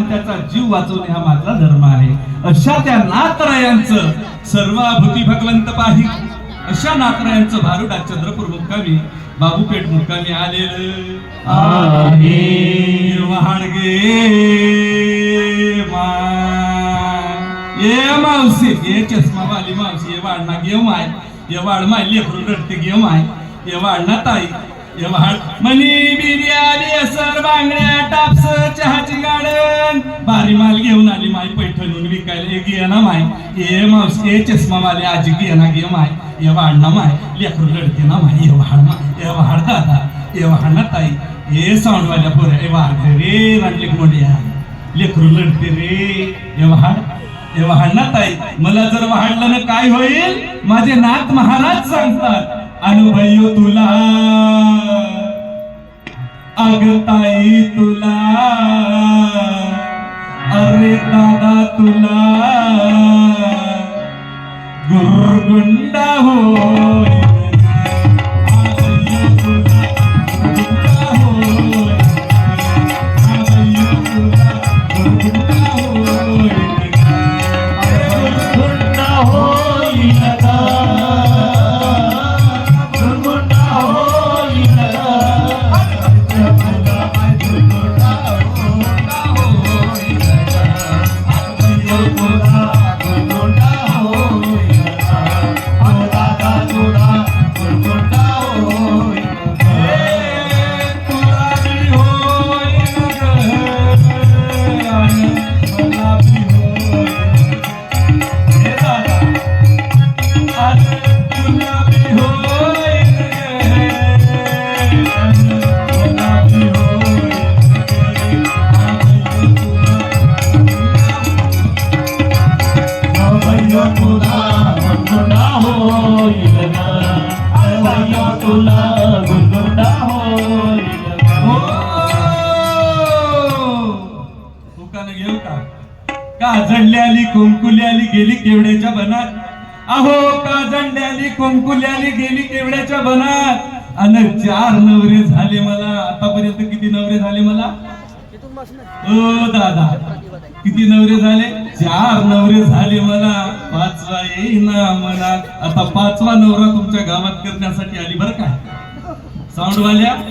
आणि त्याचा जीव वाचवणे हा माझा धर्म आहे. अशा त्या नाथरायांचं सर्वाभूती भगवंत पाही, अशा नाथरायांचं भारुडा चंद्रपूर मुक्कामी बाबूपेठ मुक्कामी आलेलं आहे. वाडगे ये मावशी, ये चष्मा वाली मावशी, ये वाढना घेऊ माय, ये वाढ माय लेकरू रडते घेऊ माय, ये वाढना ताई, ये वाढ मनी बिर्याणी असर बांगड्या टाप्स चहाची गाडन भारी माल घेऊन आली माय पैठणून विकायला घे ना माय. ये मावशी, ये चष्मा वाली आजी घे ना घे माय, ये वाढना माय लेकरू रडते ना माय, ये वाढ माय, ये वाढ दादा, ये वाढना ताई, ये साऊंडवाल्या पोऱ्या, ये वाढ रे रांडलिक मोठ्या लेकरू लढते रे, ये वाढ, हे वाहडना ताई. मला जर वाहडलं ना काय होईल, माझे नाथ महाराज सांगतात, अनुभयो तुला अग ताई तुला, अरे दादा तुला गुरगुंडा होय. काजळली आली कुंकुली आली गेली केवड्याच्या बनात, अहो काजळली आली कुंकुली आली गेली केवड्याच्या बनात. अन 4 नवरे झाले मला आतापर्यंत. किती नवरे झाले मला ओ दादा, किती नवरे झाले? 4 नवरे झाले मला, 5वा येईना मला. आता 5वा नवरा तुमच्या गावात करण्यासाठी आली बरं का साऊंडवाल्या.